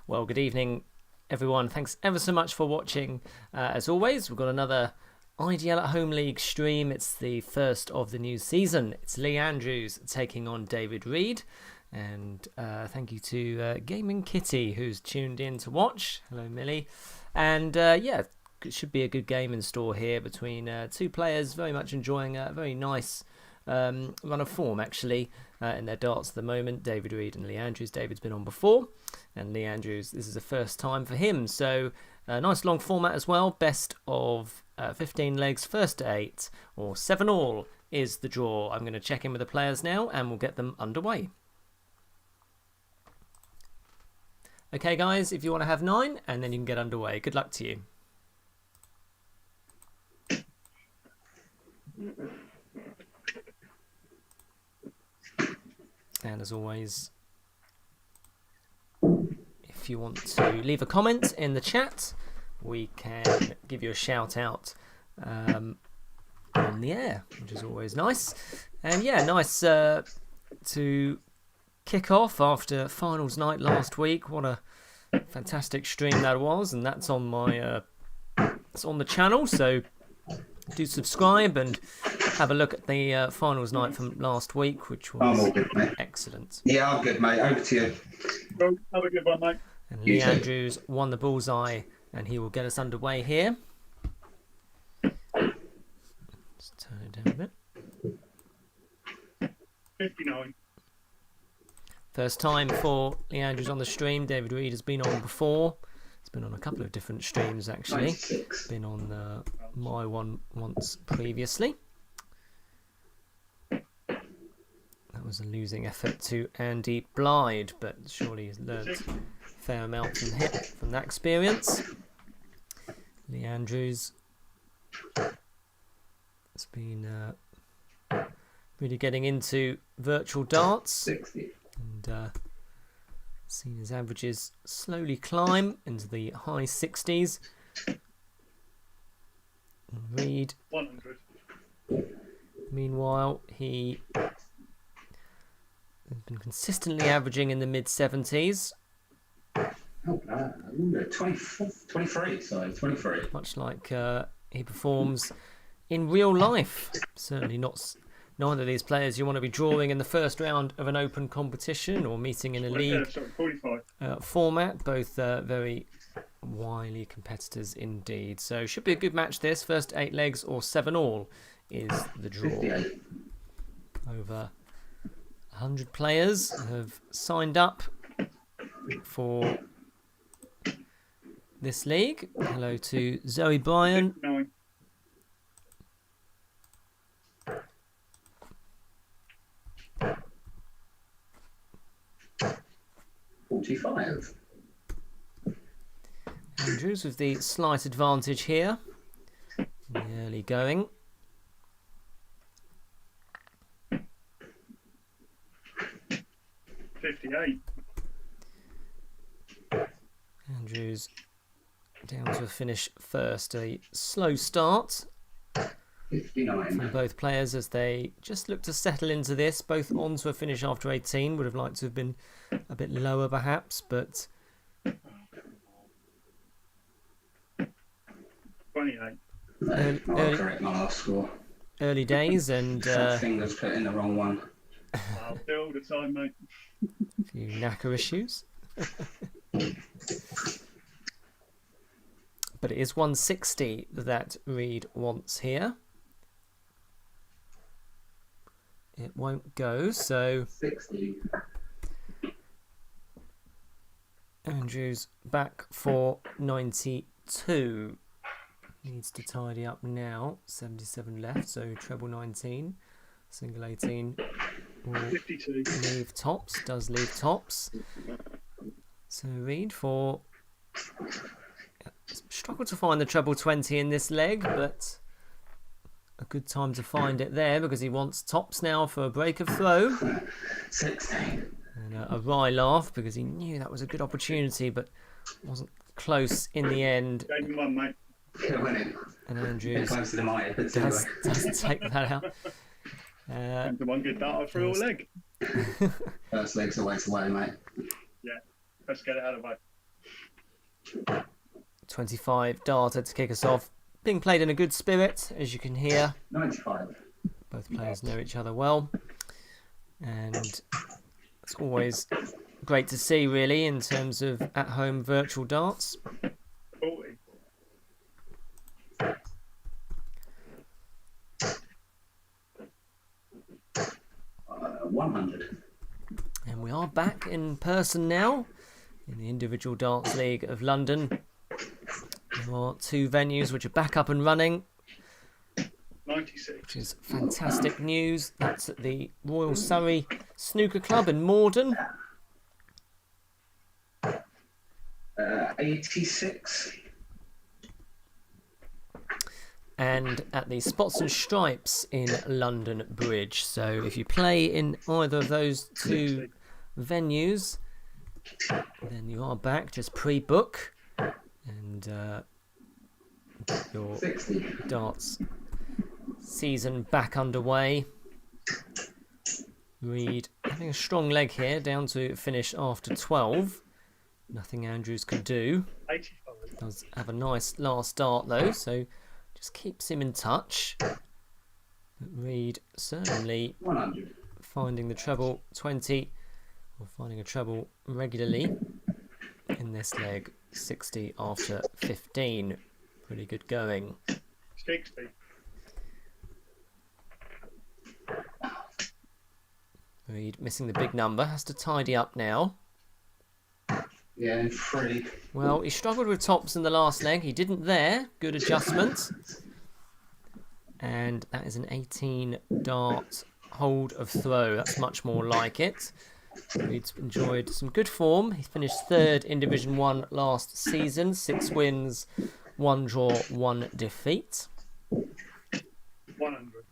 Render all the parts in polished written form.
Well, good evening, everyone. Thanks ever so much for watching. As always, we've got another IDL at Home League stream. It's the first of the new season. It's Lee Andrews taking on David Reed. And thank you to Gaming Kitty, who's tuned in to watch. Hello, Millie. And yeah, it should be a good game in store here between two players very much enjoying a very nice run of form, actually, in their darts at the moment. David Reed and Lee Andrews. David's been on before, and Lee Andrews, this is the first time for him. So nice long format as well. Best of 15 legs, first to 8, or 7 all is the draw. I'm going to check in with the players now, and we'll get them underway. Okay, guys, if you want to have 9, and then you can get underway. Good luck to you. And as always, if you want to leave a comment in the chat, we can give you a shout out on the air, which is always nice. And yeah, nice to kick off after finals night last week. What a fantastic stream that was, and that's on my it's on the channel, so do subscribe and have a look at the finals night from last week, which was all good, mate. Excellent. Yeah, I'm good, mate. Over to you. Well, have a good one, mate. And Lee Andrews won the bullseye, and he will get us underway here. Let's turn it down a bit. 59. First time for Lee Andrews on the stream. David Reed has been on before. He's been on a couple of different streams, actually. 96. Been on my one once previously. That was a losing effort to Andy Blyde, but surely he's learnt a fair amount from that experience. Lee Andrews has been really getting into virtual darts. 60. And seen his averages slowly climb into the high 60s. And Reed, 100. meanwhile, he has been consistently averaging in the mid 70s. Oh, 23, sorry, 23. Much like he performs in real life. Certainly not. Neither of these players you want to be drawing in the first round of an open competition or meeting in a league 45. format. Both very wily competitors indeed. So should be a good match this. First 8 legs or 7 all is the draw. 58. Over 100 players have signed up for this league. Hello to Zoe Bryan. 9. $45. Andrews with the slight advantage here in the early going. 58. Andrews down to a finish first. A slow start 59. from both players as they just look to settle into this. Both on to a finish after 18. Would have liked to have been a bit lower perhaps, but 28. I'll correct my last score. early days and Fingers put in the wrong one. I'll do all the time, mate. a few knacker issues. But it is 160 that Reed wants here. It won't go, so 60. Andrews back for 92. Needs to tidy up now. 77 left, so treble 19. Single 18 will 52. leave tops, does leave tops. So Reed for... struggled to find the treble 20 in this leg, but a good time to find it there because he wants tops now for a break of throw. 16. And a wry laugh because he knew that was a good opportunity, but wasn't close in the end. Gave him one, mate. Winning. And Andrews Close to the mic, but does take that out. The one good dart through all leg. First leg's always away, mate. Yeah, let's get it out of the way. 25 data to kick us off. Being played in a good spirit, as you can hear. 95. Both players know each other well. And it's always great to see, really, in terms of at-home virtual darts. 40. 100. And we are back in person now in the Individual Darts League of London. There are 2 venues which are back up and running, 96. which is fantastic news. That's at the Royal Surrey Snooker Club in Morden. 86. And at the Spots and Stripes in London Bridge. So if you play in either of those 2 venues, then you are back. Just pre-book and get your 60. darts season back underway. Reed having a strong leg here, down to finish after 12. Nothing Andrews can do. 85. Does have a nice last dart though, so just keeps him in touch. But Reed certainly 100. finding the treble 20, or finding a treble regularly in this leg. 60 after 15. Pretty good going. 60. Reed missing the big number, has to tidy up now. Yeah, 3. Well, he struggled with tops in the last leg. He didn't there. Good adjustment. And that is an 18 dart hold of throw. That's much more like it. Reed's enjoyed some good form. He finished 3rd in Division 1 last season. 6 wins, 1 draw, 1 defeat. 100.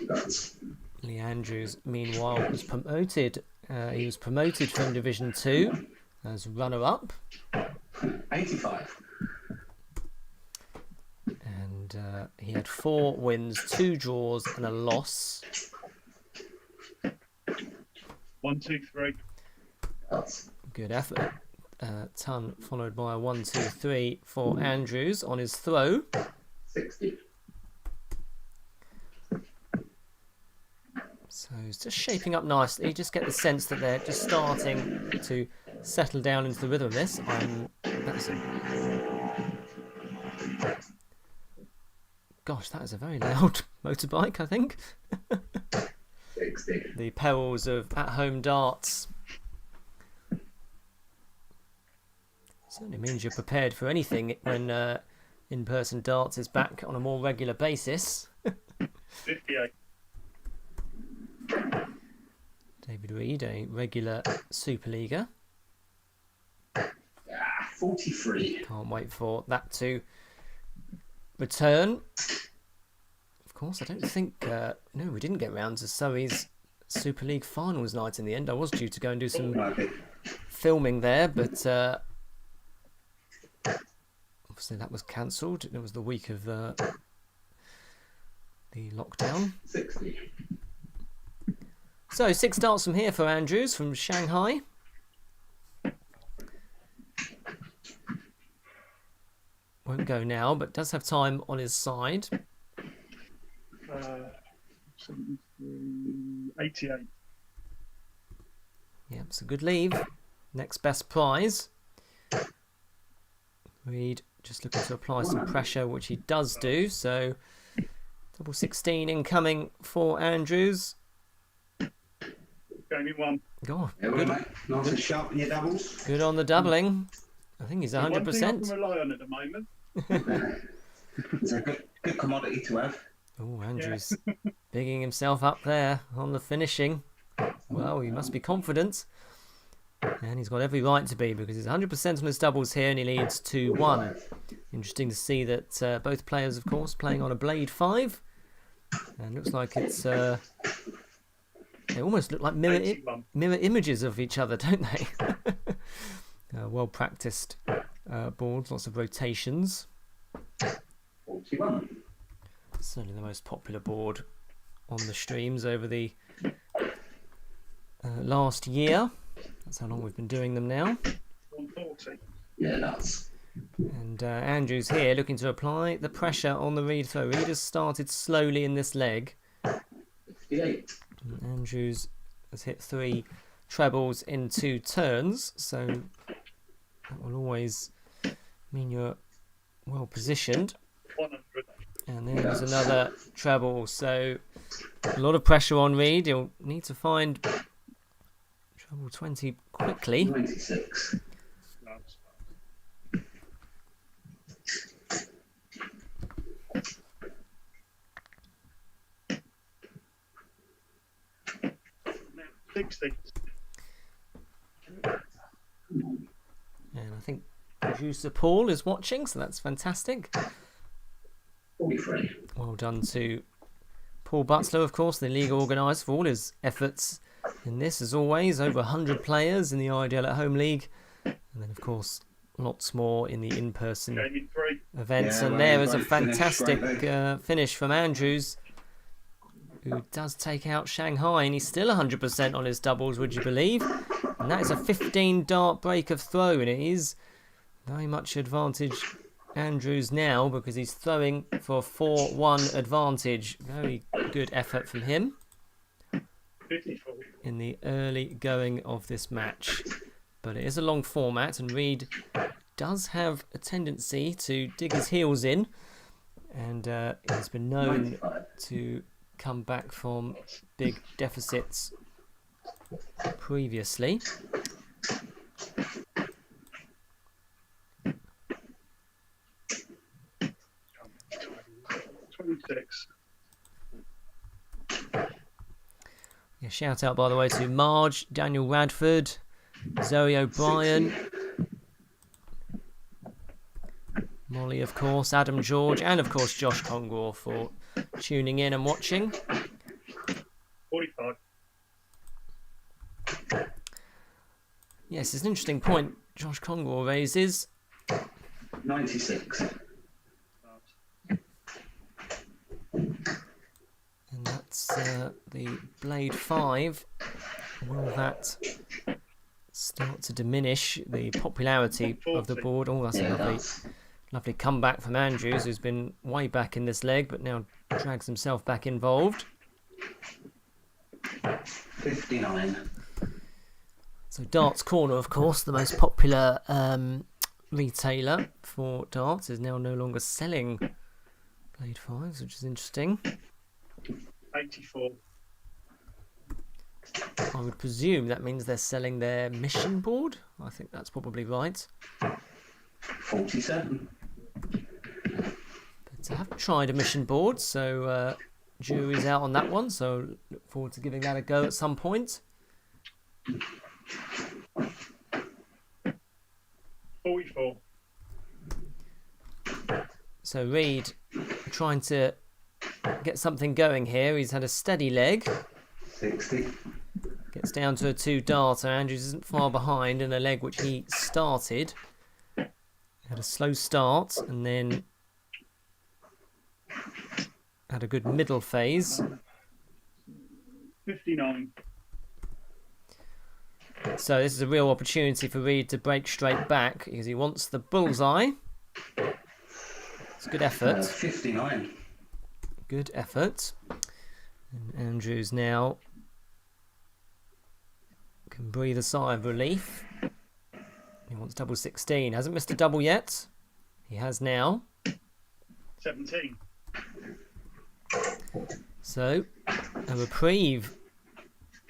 That's Lee Andrews, meanwhile, was promoted. He was promoted from Division 2 as runner-up. 85. And he had 4 wins, 2 draws and a loss. 1, 2, 3. That's Good effort. Ton followed by a 1, 2, 3 for Andrews on his throw. 60. So it's just shaping up nicely. You just get the sense that they're just starting to settle down into the rhythm of this. Gosh, that is a very loud motorbike, I think. 60. The perils of at-home darts. Certainly means you're prepared for anything when in-person darts is back on a more regular basis. 58. David Reed, a regular Superliga. 43. Can't wait for that to return. Of course, I don't think... no, we didn't get round to Surrey's Super League finals night in the end. I was due to go and do some Okay. filming there, but obviously that was cancelled. It was the week of the lockdown. 60. So 6 darts from here for Andrews from Shanghai. Won't go now, but does have time on his side. 88. Yep, it's a good leave. Next best prize. Reed just looking to apply some pressure, which he does do. So double 16 incoming for Andrews. Game in 1. Go on. Yeah, well, mate. Nice and sharp in your doubles. Good on the doubling. I think he's One thing I 100%. can rely on at the moment. It's a good commodity to have. Oh, Andrews bigging himself up there on the finishing. Well, he must be confident. And he's got every right to be, because he's 100% on his doubles here and he leads 2-1. Interesting to see that both players, of course, playing on a Blade 5. And looks like it's... they almost look like mirror 81. images of each other, don't they? Well practiced boards, lots of rotations. 41. Certainly the most popular board on the streams over the last year. That's how long we've been doing them now. 140. Yeah, that's And Andrews here looking to apply the pressure on the Reed throw. Reed has started slowly in this leg. 58. And Andrews has hit 3 trebles in 2 turns, so that will always mean you're well positioned. 100. And there's another treble, so a lot of pressure on Reed. He'll need to find treble 20 quickly. 96. Loves. Now 60. And I think producer Paul is watching, so that's fantastic. 43. Well done to Paul Butler, of course, the league organiser, for all his efforts in this, as always. Over 100 players in the IDL at Home League. And then, of course, lots more in the in-person Game in 3. events. Yeah, And well, there is a great finish, fantastic great finish from Andrews, who does take out Shanghai. And he's still 100% on his doubles, would you believe? And that is a 15 dart break of throw. And it is very much advantage Andrews now, because he's throwing for a 4-1 advantage. Very good effort from him 54. in the early going of this match. But it is a long format, and Reed does have a tendency to dig his heels in, and he's been known 95. to come back from big deficits previously. 26. Yeah, shout out, by the way, to Marge, Daniel Radford, Zoe O'Brien, Molly, of course, Adam George, and of course Josh Congraw for tuning in and watching. 45. Yes, it's an interesting point Josh Congraw raises. 96. Loves. And that's the Blade 5. Will that start to diminish the popularity of the board? Oh, that's a Yeah, lovely, that's lovely comeback from Andrews, who's been way back in this leg, but now drags himself back involved. 59. So Darts Corner, of course, the most popular retailer for darts, is now no longer selling Blade 5s, which is interesting. 84. I would presume that means they're selling their mission board. I think that's probably right. 47. But I haven't tried a mission board, so jury's out on that one. So look forward to giving that a go at some point. 44. So Reed trying to get something going here. He's had a steady leg. 60. Gets down to a 2-darter. Andrews isn't far behind in a leg which he started. Had a slow start and then had a good middle phase. 59. So this is a real opportunity for Reed to break straight back because he wants the bullseye. It's a good effort. 59. Good effort. And Andrews now can breathe a sigh of relief. He wants double 16. Hasn't missed a double yet. He has now. 17. So a reprieve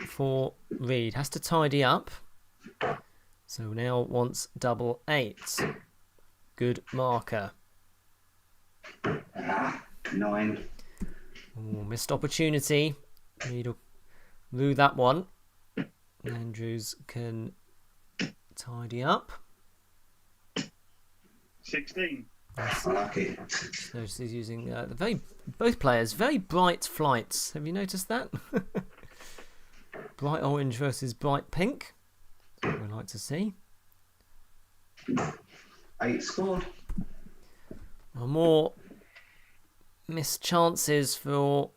for Reed. Has to tidy up. So now wants double 8. Good marker. 9. Ooh, missed opportunity. Reed will rue that one. Andrews can tidy up. 16. Lucky. So he's using both players very bright flights. Have you noticed that? Bright orange versus bright pink. That's what we like to see. 8 scored. Well, more missed chances for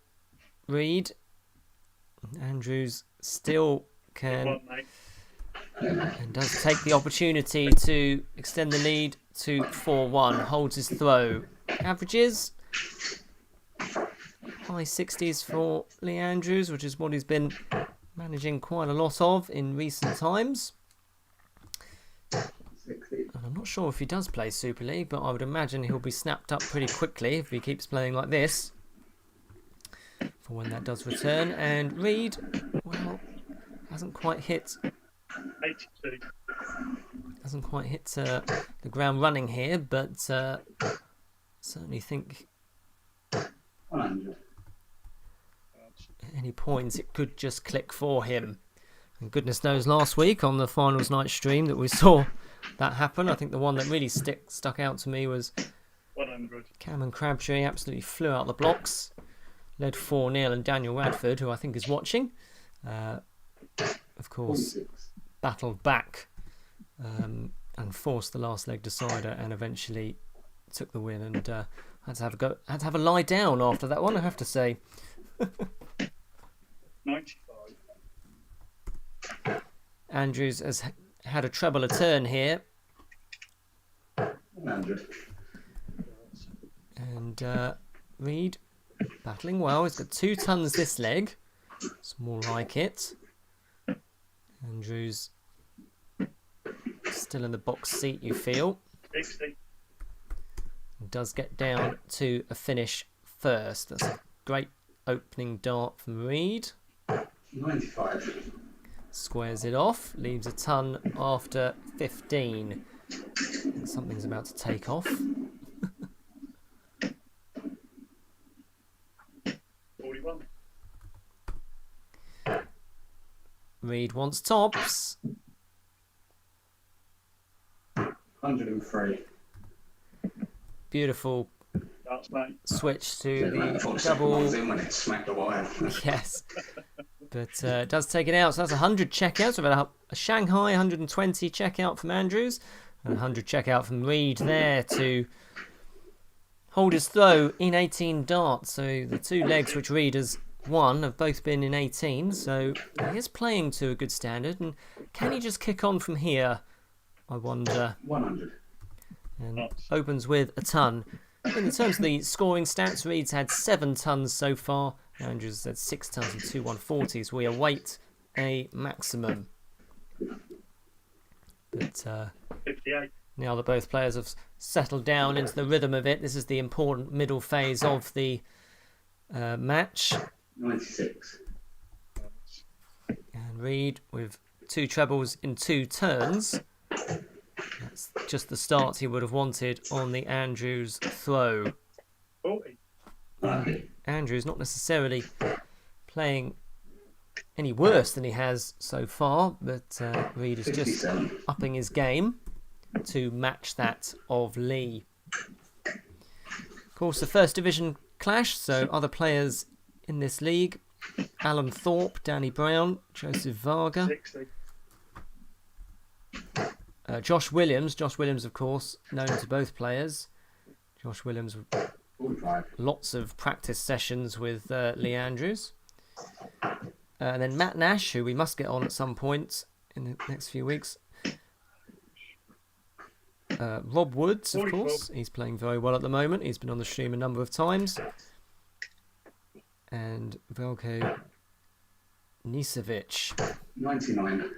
Reed. Andrews still can One, mate. and does take the opportunity to extend the lead to 4-1. Holds his throw. Averages high 60s for Lee Andrews, which is what he's been managing quite a lot of in recent times. 60. And I'm not sure if he does play Super League, but I would imagine he'll be snapped up pretty quickly if he keeps playing like this for when that does return. And Reed, well, hasn't quite hit 82. The ground running here, but certainly think 100. at any point it could just click for him. And goodness knows, last week on the finals night stream that we saw that happen. I think the one that really stuck out to me was 100. Cameron Crabtree absolutely flew out the blocks, led 4-0, and Daniel Radford, who I think is watching, of course, 46. battled back and forced the last leg decider, and eventually took the win. And had to have a lie down after that one, I have to say. 95. Andrews has had a treble a turn here, 100. and Reed battling well. He's got 2 tons this leg. It's more like it. Andrews still in the box seat, you feel. 60. Does get down to a finish first. That's a great opening dart from Reed. 95. Squares it off, leaves a ton after 15. Something's about to take off. 41. Reed wants tops. 103. Beautiful That's mate. switch to I the thought the second one double. was in when it smacked the wire. Yes. But does take it out. So that's 100 checkouts. We've had a Shanghai 120 checkout from Andrews and 100 checkout from Reed there to hold his throw in 18 darts. So the 2 legs which Reed has won have both been in 18. So he is playing to a good standard. And can he just kick on from here? I wonder. 100. And opens with a ton. In terms of the scoring stats, Reed's had 7 tons so far. Andrews had 6 tons and 2 140s. We await a maximum. But 58. now that both players have settled down into the rhythm of it, this is the important middle phase of the match. 96. And Reed with 2 trebles in 2 turns. That's just the start he would have wanted on the Andrews throw. 40. Andrews not necessarily playing any worse than he has so far, but Reed is just 57. upping his game to match that of Lee. Of course, the first division clash, so other players in this league: Alan Thorpe, Danny Brown, Joseph Varga, 60. Josh Williams. Josh Williams, of course, known to both players. Josh Williams, 45. lots of practice sessions with Lee Andrews. And then Matt Nash, who we must get on at some point in the next few weeks. Rob Woods, of 44. course. He's playing very well at the moment. He's been on the stream a number of times. And Velko Nisevic, 99.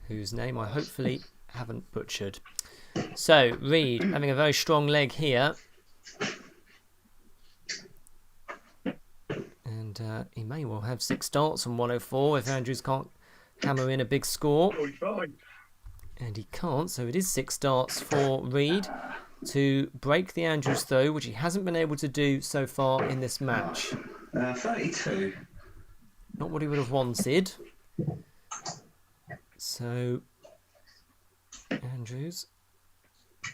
whose name I hopefully haven't butchered. So, Reed having a very strong leg here. And he may well have 6 darts on 104 if Andrews can't hammer in a big score. 45. And he can't, so it is 6 darts for Reed to break the Andrews throw, which he hasn't been able to do so far in this match. 32. Not what he would have wanted. So, Andrews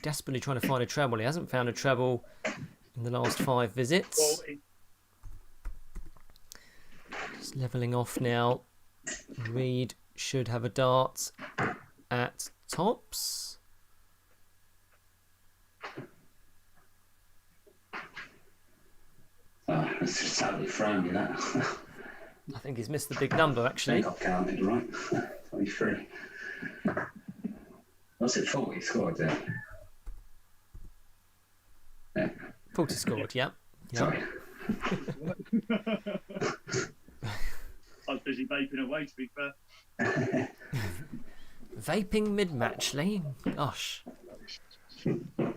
desperately trying to find a treble. He hasn't found a treble in the last 5 visits. 40. Just levelling off now. Reed should have a dart at tops. Oh, that's just totally thrown me, that. I think he's missed the big number, I actually. think I've counted right. 23. What's it, 40 scored then? Yeah. 40 scored, yep. Sorry. I was busy vaping away, to be fair. Vaping mid-match, Lee. Gosh.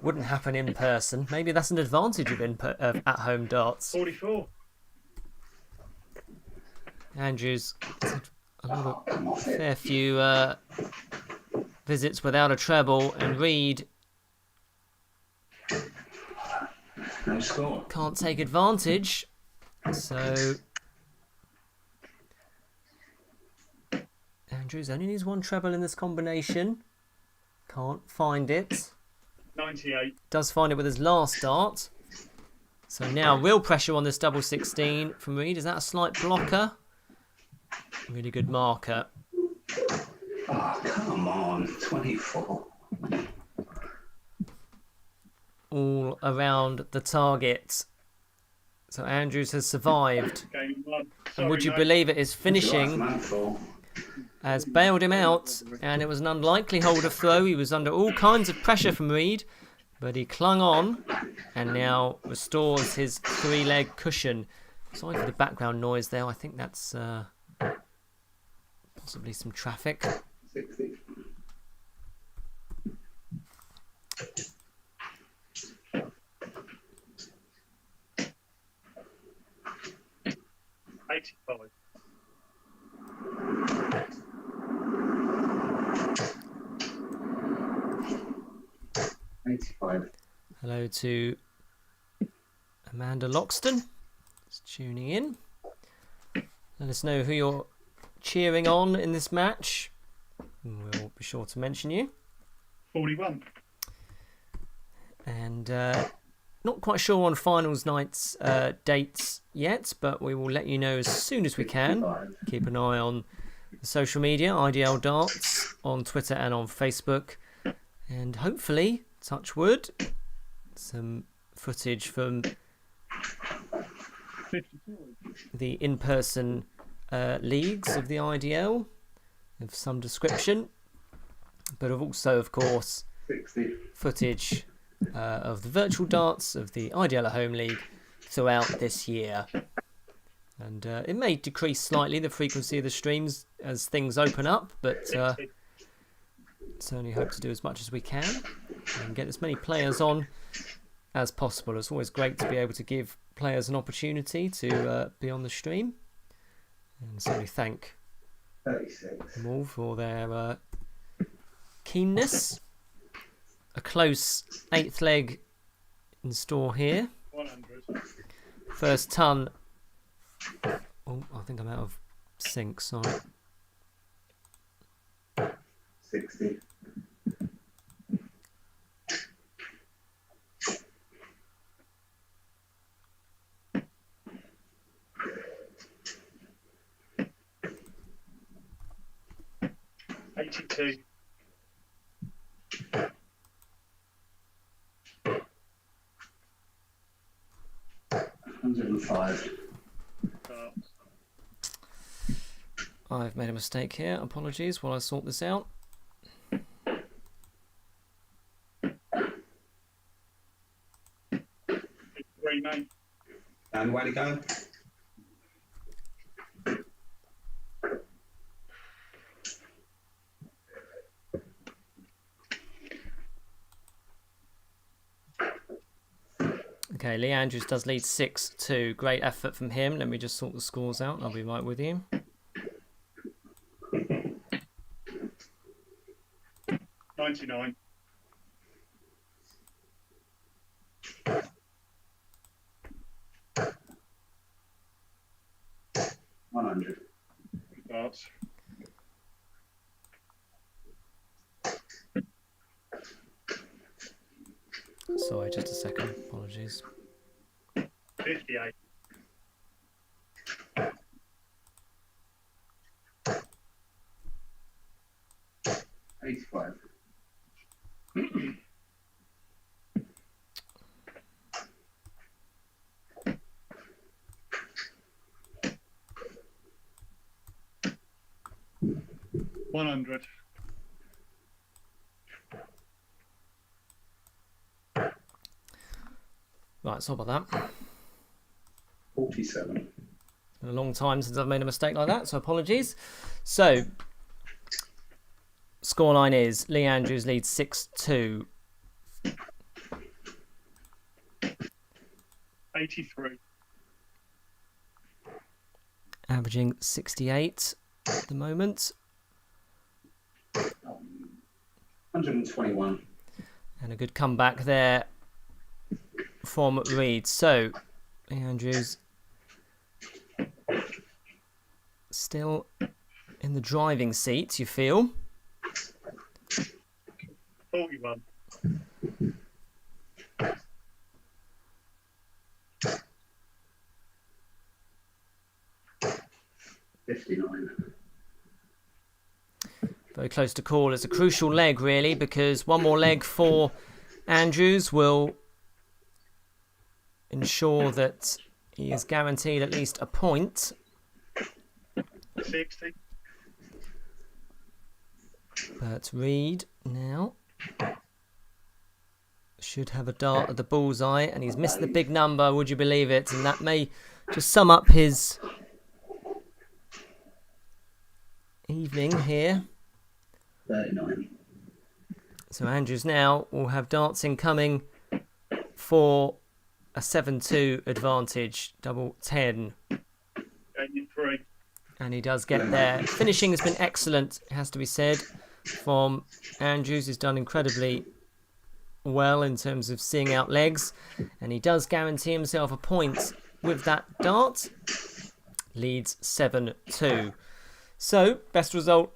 Wouldn't happen in person. Maybe that's an advantage of at-home darts. 44. Andrews, Come off it. fair few visits without a treble, and Reed No score. can't take advantage. So Andrews only needs one treble in this combination. Can't find it. 98. Does find it with his last dart. So now real pressure on this double 16 from Reed. Is that a slight blocker? Really good marker. Oh, come on. 24. All around the target. So Andrews has survived. Game 1. And would you mate. believe it, his finishing Manful. has bailed him out, and it was an unlikely holder throw. He was under all kinds of pressure from Reed, but he clung on and now restores his three-leg cushion. Sorry for the background noise there. I think that's possibly some traffic. 60. $85. $85. Hello to Amanda Loxton. Just tuning in. Let us know who you're cheering on in this match. We'll be sure to mention you. 41. And not quite sure on finals night's dates yet, but we will let you know as soon as we can. Keep an eye on the social media, IDL Darts, on Twitter and on Facebook. And hopefully, touch wood, some footage from 54. the in-person leagues of the IDL of some description. But also, of course, 60. footage of the virtual darts of the IDL at Home League throughout this year. And it may decrease slightly the frequency of the streams as things open up, but certainly hope to do as much as we can and get as many players on as possible. It's always great to be able to give players an opportunity to be on the stream, and certainly thank 36. them all for their keenness. A close 8th leg in store here. 100. First ton. Oh, I think I'm out of sync, sorry. 60. $82. 105. Darts. I've made a mistake here. Apologies while I sort this out. 3, mate. And way to go. Okay, Lee Andrews does lead 6-2. Great effort from him. Let me just sort the scores out. I'll be right with you. $99. $100. Darts. Sorry, just a second. Apologies. 58. $85. $100. sorry about that. 47. It's been a long time since I've made a mistake like that, so apologies. So, scoreline is Lee Andrews leads 6-2. 83. Averaging 68 at the moment. 121. And a good comeback there from Reed. So, Lee Andrews still in the driving seat, you feel? 41. Very close to call. It's a crucial leg, really, because one more leg for Andrews will ensure that he is guaranteed at least a point. 60. But Reed now should have a dart at the bullseye, and he's missed the big number, would you believe it? And that may just sum up his evening here. 39. So Andrews now will have darts incoming for a 7-2 advantage, double 10. 83. And he does get there. Finishing has been excellent, it has to be said, from Andrews. He's done incredibly well in terms of seeing out legs. And he does guarantee himself a point with that dart. Leads 7-2. So, best result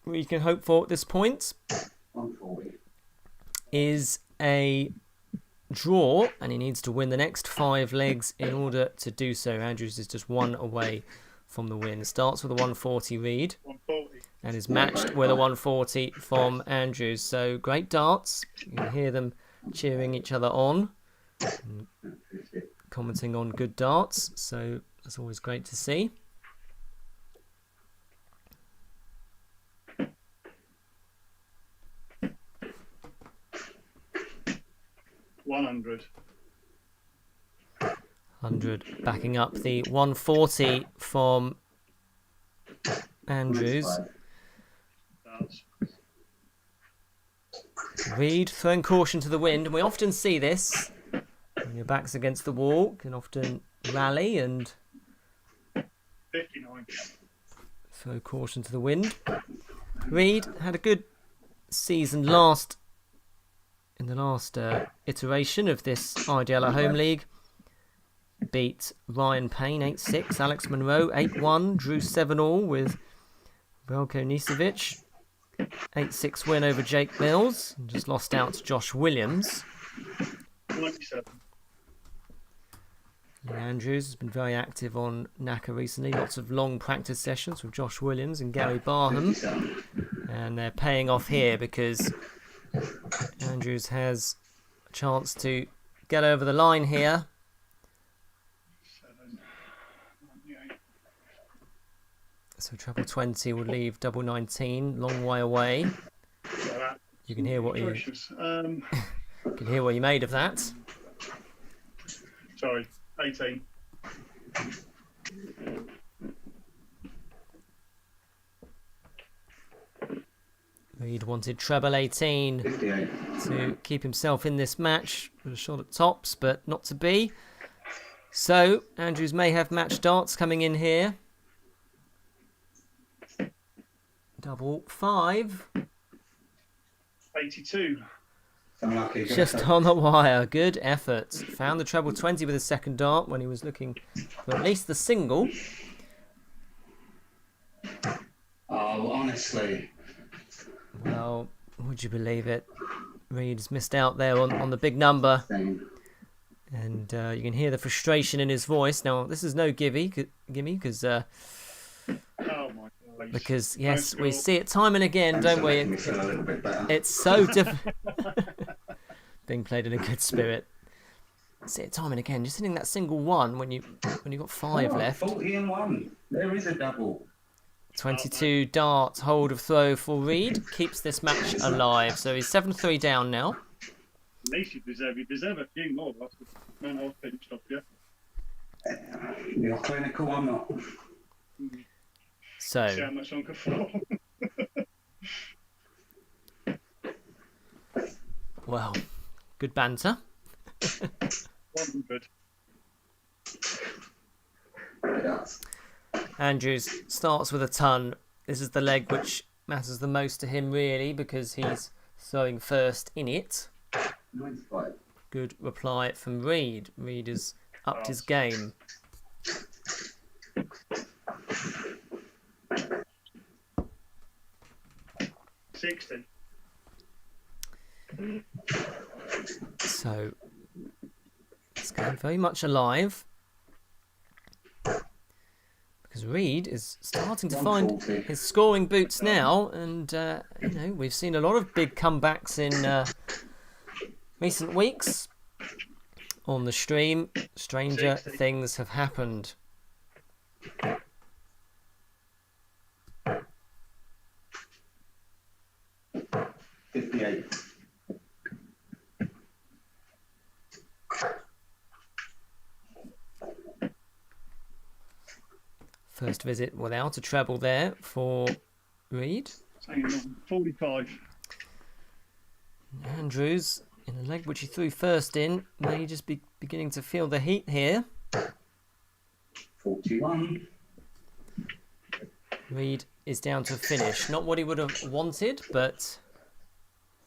we can hope for at this point 140. is a draw, and he needs to win the next 5 legs in order to do so. Andrews is just one away from the win. Starts with a 140 Reed 140. and is matched with a 140 from Andrews. So great darts. You can hear them cheering each other on, and commenting on good darts. So that's always great to see. 100. 100 backing up the 140 from Andrews. Darts. Reed throwing caution to the wind, and we often see this when your back's against the wall. You can often rally and 59. throw caution to the wind. Reed had a good season in the last iteration of this IDL at Home League. Beat Ryan Payne 8-6, Alex Monroe 8-1, drew 7-all with Velko Nisevic. 8-6 win over Jake Mills, and just lost out to Josh Williams. 97. Lee Andrews has been very active on NACA recently. Lots of long practice sessions with Josh Williams and Gary Barham. And they're paying off here because Andrews has a chance to get over the line here. 7. 98. So treble 20 will leave double 19, long way away. So that, You can hear what you precious. can hear what you made of that. Sorry, 18. Reed wanted treble 18 58. to keep himself in this match with a shot at tops, but not to be. So Andrews may have match darts coming in here. Double 5. 82. Unlucky. Just on the wire. Good effort. Found the treble 20 with his second dart when he was looking for at least the single. Oh, honestly. Well, would you believe it? Reed's missed out there on the big number. Same. And you can hear the frustration in his voice. Now, this is no gimme, because Oh my God. yes, No we score. see it time and again, don't we? Making me feel a little bit better. It's so difficult. Being played in a good spirit. See it time and again. Just hitting that single one when you got 5 Oh, left. 40 and 1. There is a double. 22 dart hold of throw for Reed keeps this match alive. So he's 7-3 down now. At least you deserve a few more after the amount I've pinched off you. You're clinical, I'm not. See how So, much longer for. well, good banter. 100. Yes. Andrews starts with a ton. This is the leg which matters the most to him, really, because he's throwing first in it. 95. Good reply from Reed. Reed has upped his game. $60. So, it's going very much alive. Because Reed is starting to find 140. his scoring boots now, and we've seen a lot of big comebacks in recent weeks on the stream. Stranger 60. things have happened. $58. First visit without a treble there for Reed. Hang on. 45. Andrews, in a leg which he threw first in, may just be beginning to feel the heat here. 41. Reed is down to a finish. Not what he would have wanted, but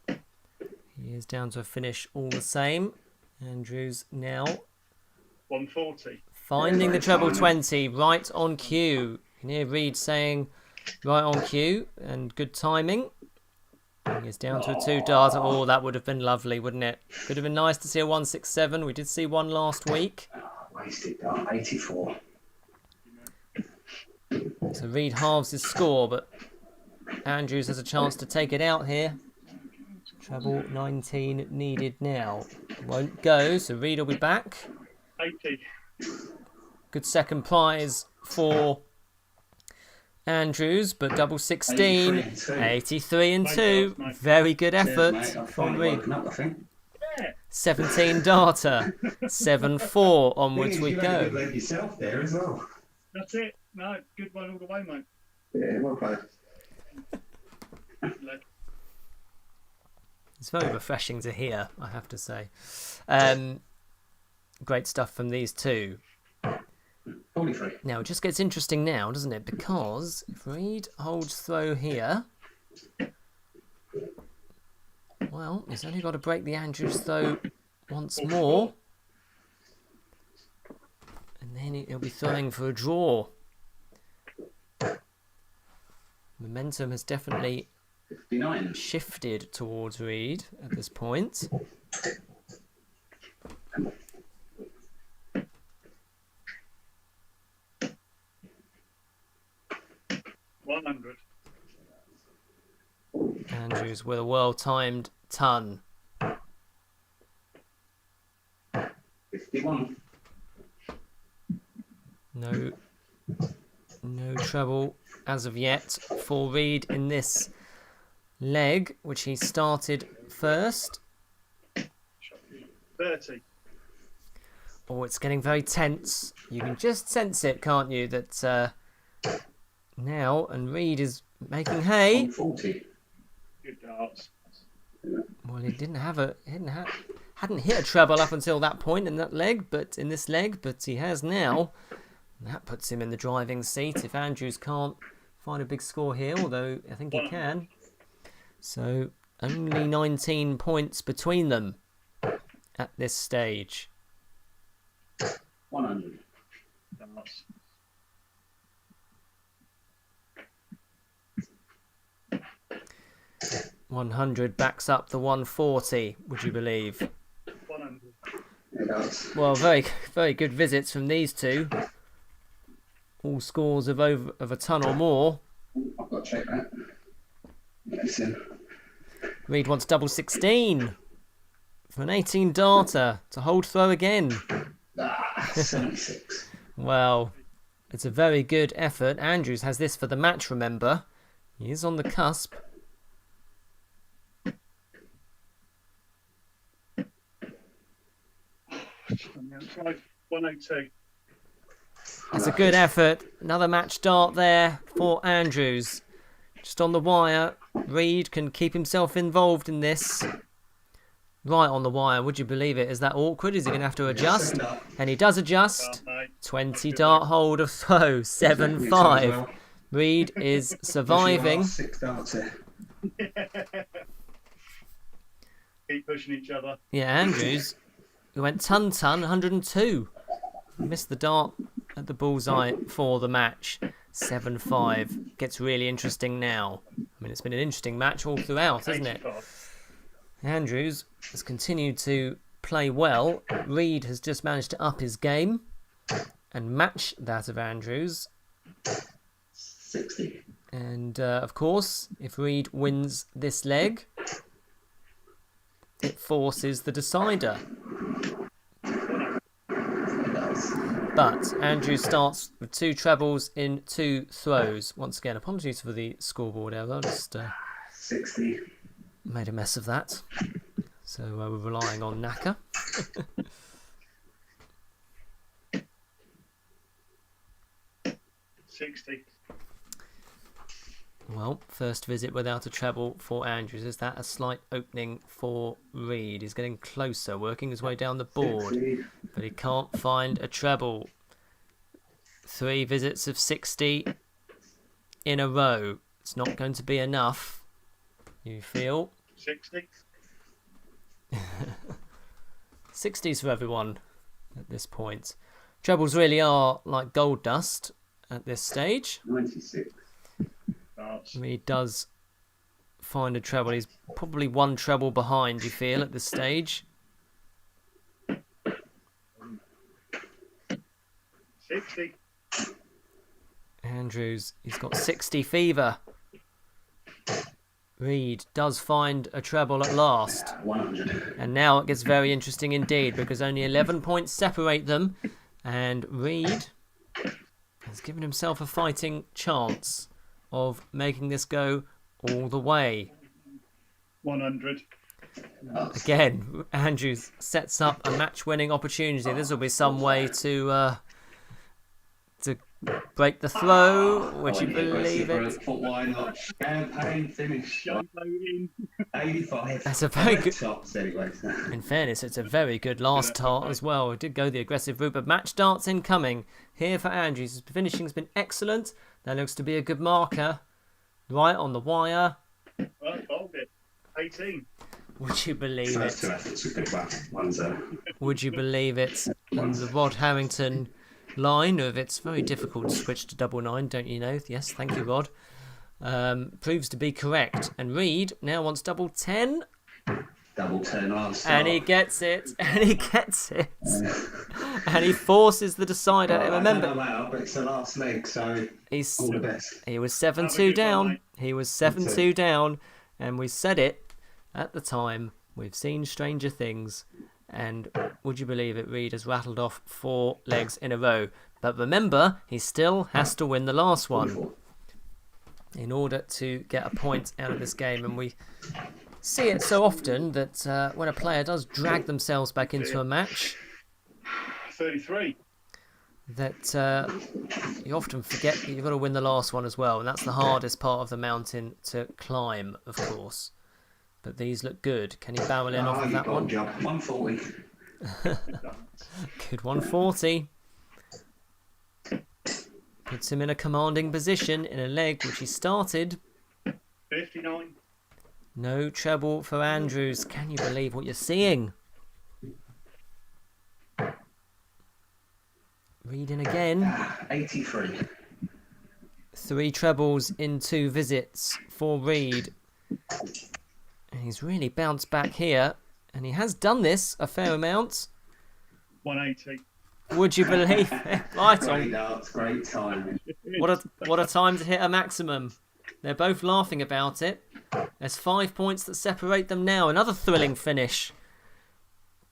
he is down to a finish all the same. Andrews now 140. finding the treble 20 right on cue. You can hear Reed saying right on cue, and good timing. He is down to a 2 darter. Oh, that would have been lovely, wouldn't it? Could have been nice to see a 167. We did see one last week. Wasted dart. 84. So Reed halves his score, but Andrews has a chance to take it out here. Treble 19 needed now. Won't go, so Reed will be back. 80. Good second prize for Andrews, but double 16. 83 and 2. Very good effort Cheers, mate. I've from finally Reed. woken up, I think. 17 darter. 7-4. Onwards we You had a good go. leg yourself there as well. That's it. No, good one all the way, mate. Yeah, well played. Leg. It's very refreshing to hear, I have to say. Great stuff from these two. 43. Now, it just gets interesting now, doesn't it? Because if Reed holds throw here, well, he's only got to break the Andrews throw once more. And then he'll be throwing for a draw. Momentum has definitely 59. shifted towards Reed at this point. $100. Andrews with a well-timed ton. 51. No trouble as of yet for Reed in this leg, which he started first. 30. Oh, it's getting very tense. You can just sense it, can't you? That now, and Reed is making hay. 40. Good darts. Well, he hadn't hit a treble up until that point in this leg, but he has now. That puts him in the driving seat if Andrews can't find a big score here, although I think he can. So only 19 points between them at this stage. 100. Darts. $100 backs up the 140, would you believe? 100. It does. Well, very, very good visits from these two. All scores of a ton or more. I've got to check that. Listen. Reed wants double 16 for an 18 darter to hold throw again. 76. Well, it's a very good effort. Andrews has this for the match, remember. He is on the cusp. 102. That's a good effort. Another match start there for Andrews. Just on the wire. Reed can keep himself involved in this. Right on the wire. Would you believe it? Is that awkward? Is he going to have to adjust? And he does adjust. 20 dart hold of throw. 7-5. Reed is surviving. 6 darts here. Keep pushing each other. Yeah, Andrews. We went ton, 102. Missed the dart at the bullseye for the match. 7-5. Gets really interesting now. I mean, it's been an interesting match all throughout, hasn't it? Andrews has continued to play well. Reed has just managed to up his game and match that of Andrews. 60. And, of course, if Reed wins this leg, it forces the decider. But Andrews starts with 2 trebles in 2 throws. Once again, apologies for the scoreboard error. Just 60. made a mess of that. So we're relying on Naka. 60. Well, first visit without a treble for Andrews. Is that a slight opening for Reed? He's getting closer, working his way down the board. 60. But he can't find a treble. 3 visits of 60 in a row. It's not going to be enough, you feel? 60. 60s for everyone at this point. Trebles really are like gold dust at this stage. 96. He does find a treble. He's probably 1 treble behind, you feel, at this stage. 60. Andrews, he's got 60 fever. Reed does find a treble at last. 100. And now it gets very interesting indeed, because only 11 points separate them. And Reed has given himself a fighting chance of making this go all the way. 100. Again, Andrews sets up a match-winning opportunity. This will be some way to break the throw. Would you believe it? Why not? Campaign finish. 85. That's a very good. Tops anyway. In fairness, it's a very good last start as well. It did go the aggressive route, but match darts incoming here for Andrews. His finishing's been excellent. That looks to be a good marker. Right on the wire. Hold it. 18. Would you believe First 2 it? efforts were good. One's Would you believe it? And the Rod Harrington line of it's very difficult to switch to 99, don't you know? Yes, thank you, Rod. Proves to be correct. And Reed now wants double 10. double 10 last start. And he gets it. And he gets it. And he forces the decider. Well, Remember, I don't know how, but it's the last leg, so he's all the best. he was Have a 7-2 good one, down. mate. He was 7-2 down. And we said it at the time. We've seen stranger things. And would you believe it, Reed has rattled off 4 legs in a row. But remember, he still has to win the last one in order to get a point out of this game. And we see it so often that when a player does drag themselves back into a match, 33. that you often forget that you've got to win the last one as well. And that's the hardest part of the mountain to climb, of course. But these look good. Can he barrel in off of that one? Job. 140. Good 140. Puts him in a commanding position in a leg which he started. 59. No treble for Andrews. Can you believe what you're seeing? Reading again. 83. 3 trebles in 2 visits for Reed. And he's really bounced back here. And he has done this a fair amount. 180. Would you believe it? Right Great on. darts, great timing. What a time to hit a maximum. They're both laughing about it. There's 5 points that separate them now. Another thrilling finish.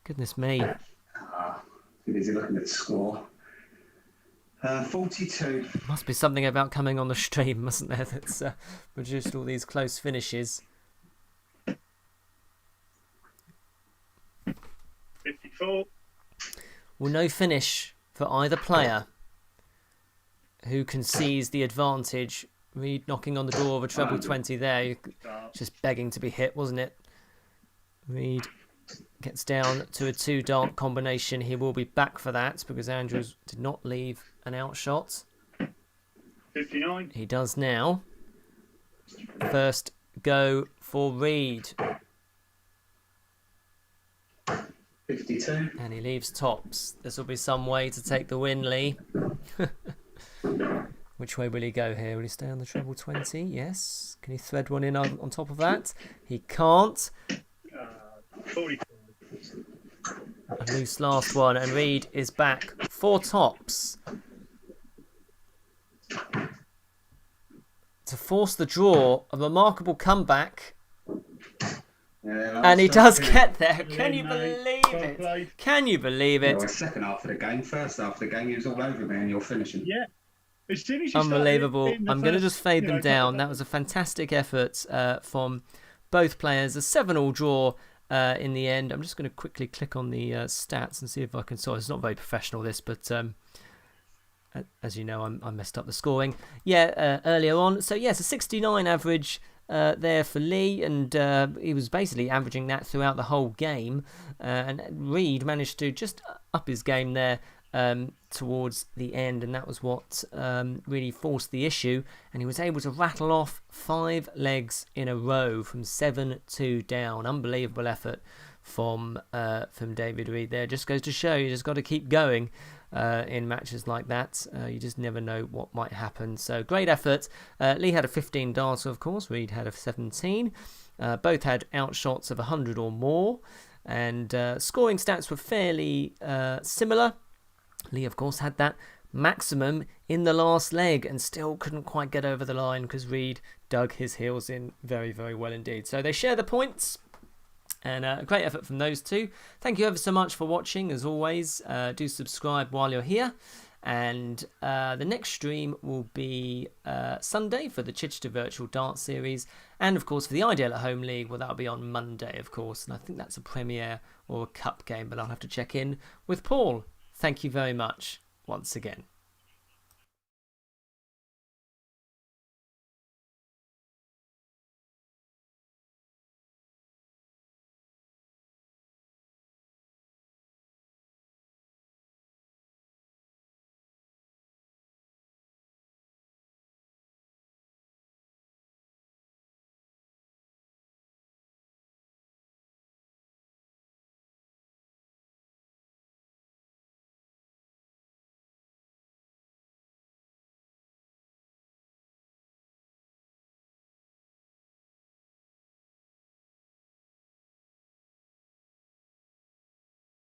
Goodness me. Too busy looking at the score. 42. Must be something about coming on the stream, mustn't there, that's produced all these close finishes. 54. Well, no finish for either player. Who can seize the advantage? Reed knocking on the door of a treble 20 there. Just begging to be hit, wasn't it? Reed gets down to a 2-dart combination. He will be back for that because Andrews did not leave an outshot. 59. He does now. First go for Reed. 52. And he leaves tops. This will be some way to take the win, Lee. Which way will he go here? Will he stay on the treble 20? Yes. Can he thread one in on top of that? He can't. 44. A loose last one, and Reed is back for tops. To force the draw, a remarkable comeback. Yeah, And he does get there. Well Can you played, believe well it? played. Can you believe Well, it? second half of the game, first half of the game, he was all over me and you're finishing. Yeah. As soon as you Unbelievable. started in the I'm going to first, just fade you them know, down. couple That of- was a fantastic effort from both players. A 7-all draw in the end. I'm just going to quickly click on the stats and see if I can. Sorry, it's not very professional this, but as you know, I messed up the scoring. Yeah, earlier on. So yes, a 69 average there for Lee, and he was basically averaging that throughout the whole game. And Reed managed to just up his game there towards the end, and that was what really forced the issue. And he was able to rattle off 5 legs in a row from 7-2 down. Unbelievable effort from David Reed there. Just goes to show you just got to keep going in matches like that. You just never know what might happen. So great effort. Lee had a 15 darter, of course. Reed had a 17. Both had outshots of 100 or more, and scoring stats were fairly similar. Lee, of course, had that maximum in the last leg and still couldn't quite get over the line because Reed dug his heels in very, very well indeed. So they share the points, and a great effort from those two. Thank you ever so much for watching. As always, do subscribe while you're here. And the next stream will be Sunday for the Chichester Virtual Dart Series. And, of course, for the IDL at Home League, well, that'll be on Monday, of course. And I think that's a Premier or a Cup game, but I'll have to check in with Paul. Thank you very much once again.